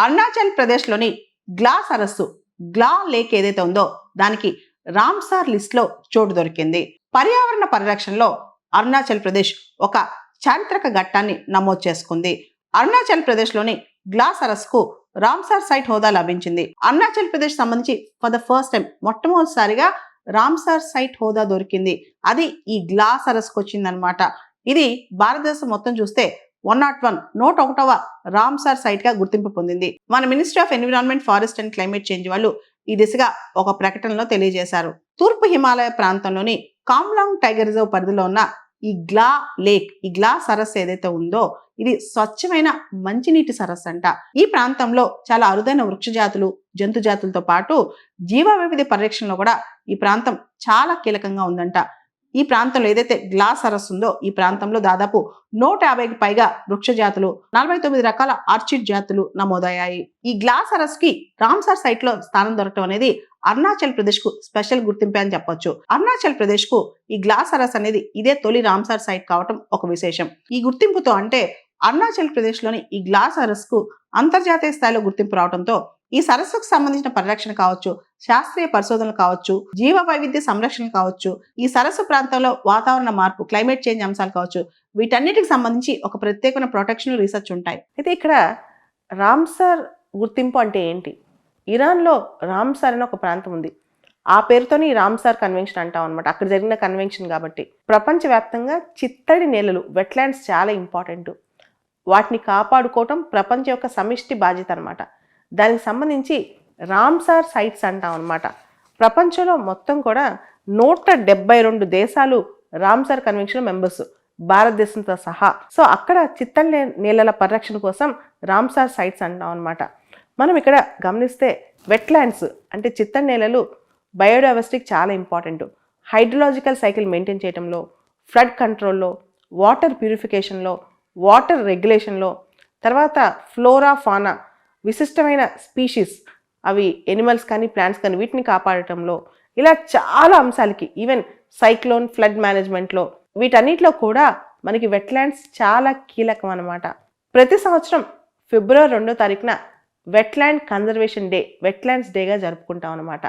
అరుణాచల్ ప్రదేశ్లోని గ్లా సరస్సు గ్లా లేక్ ఏదైతే ఉందో దానికి రామ్సార్ లిస్ట్ లో చోటు దొరికింది. పర్యావరణ పరిరక్షణలో అరుణాచల్ ప్రదేశ్ ఒక చారిత్రక ఘట్టాన్ని నమోదు చేసుకుంది. అరుణాచల్ ప్రదేశ్లోని గ్లా సరస్సుకు రామ్సార్ సైట్ హోదా లభించింది. అరుణాచల్ ప్రదేశ్ సంబంధించి ఫర్ ద ఫస్ట్ టైం మొట్టమొదటిసారిగా రామ్సార్ సైట్ హోదా దొరికింది. అది ఈ గ్లా సరస్సుకు వచ్చిందనమాట. ఇది భారతదేశం మొత్తం చూస్తే 101వ రామ్సార్ సైట్ గా గుర్తింపు పొందింది. మన ministry of environment, forest and climate change వాళ్ళు ఈ దిశగా ఒక ప్రకటనలో తెలియజేశారు. తూర్పు హిమాలయ ప్రాంతంలోని కామ్లాంగ్ టైగర్ రిజర్వ్ పరిధిలో ఉన్న ఈ గ్లా లేక్, ఈ గ్లా సరస్సు ఏదైతే ఉందో ఇది స్వచ్ఛమైన మంచినీటి సరస్సు అంట. ఈ ప్రాంతంలో చాలా అరుదైన వృక్ష జాతులు, జంతు జాతులతో పాటు జీవ వైవిధ్య పరిరక్షణలో కూడా ఈ ప్రాంతం చాలా కీలకంగా ఉందంట. ఈ ప్రాంతంలో ఏదైతే గ్లా సరస్సు ఉందో ఈ ప్రాంతంలో దాదాపు 150కి పైగా వృక్ష జాతులు, 49 రకాల ఆర్చిడ్ జాతులు నమోదయ్యాయి. ఈ గ్లా సరస్సుకి రామ్సార్ సైట్ లో స్థానం దొరకడం అనేది అరుణాచల్ ప్రదేశ్ కు స్పెషల్ గుర్తింపే అని చెప్పొచ్చు. అరుణాచల్ ప్రదేశ్ కు ఈ గ్లా సరస్సు అనేది ఇదే తొలి రామ్సార్ సైట్ కావటం ఒక విశేషం. ఈ గుర్తింపుతో అంటే అరుణాచల్ ప్రదేశ్ లోని ఈ గ్లా సరస్సుకు అంతర్జాతీయ స్థాయిలో గుర్తింపు రావడంతో ఈ సరస్సుకు సంబంధించిన పరిరక్షణ కావచ్చు, శాస్త్రీయ పరిశోధనలు కావచ్చు, జీవ వైవిధ్య సంరక్షణ కావచ్చు, ఈ సరస్సు ప్రాంతంలో వాతావరణ మార్పు, క్లైమేట్ చేంజ్ అంశాలు కావచ్చు, వీటన్నిటికి సంబంధించి ఒక ప్రత్యేకమైన ప్రొటెక్షన్ రీసెర్చ్ ఉంటాయి. అయితే ఇక్కడ రామ్సార్ గుర్తింపు అంటే ఏంటి? ఇరాన్లో రామ్సార్ అని ఒక ప్రాంతం ఉంది. ఆ పేరుతోని ఈ రామ్సార్ కన్వెన్షన్ అంటాం అనమాట. అక్కడ జరిగిన కన్వెన్షన్ కాబట్టి ప్రపంచవ్యాప్తంగా చిత్తడి నేలలు, వెట్లాండ్స్ చాలా ఇంపార్టెంట్. వాటిని కాపాడుకోవటం ప్రపంచ యొక్క సమిష్టి బాధ్యత అనమాట. దానికి సంబంధించి రామ్సార్ సైట్స్ అంటాం అనమాట. ప్రపంచంలో మొత్తం కూడా 172 దేశాలు రామ్సార్ కన్వెన్షన్ మెంబర్స్, భారతదేశంతో సహా. సో అక్కడ చిత్తడి నేలల పరిరక్షణ కోసం రామ్సార్ సైట్స్ అంటాం అనమాట. మనం ఇక్కడ గమనిస్తే వెట్లాండ్స్ అంటే చిత్తడి నేలలు బయోడైవర్సిటీకి చాలా ఇంపార్టెంట్. హైడ్రలాజికల్ సైకిల్ మెయింటైన్ చేయడంలో, ఫ్లడ్ కంట్రోల్లో, వాటర్ ప్యూరిఫికేషన్లో, వాటర్ రెగ్యులేషన్లో, తర్వాత ఫ్లోరా ఫానా విశిష్టమైన స్పీషీస్, అవి ఎనిమల్స్ కానీ ప్లాంట్స్ కానీ వీటిని కాపాడటంలో, ఇలా చాలా అంశాలకి, ఈవెన్ సైక్లోన్, ఫ్లడ్ మేనేజ్మెంట్లో, వీటన్నిటిలో కూడా మనకి వెట్లాండ్స్ చాలా కీలకం అనమాట. ప్రతి సంవత్సరం ఫిబ్రవరి 2వ తారీఖున వెట్లాండ్ కన్జర్వేషన్ డే, వెట్లాండ్స్ డేగా జరుపుకుంటాం అనమాట.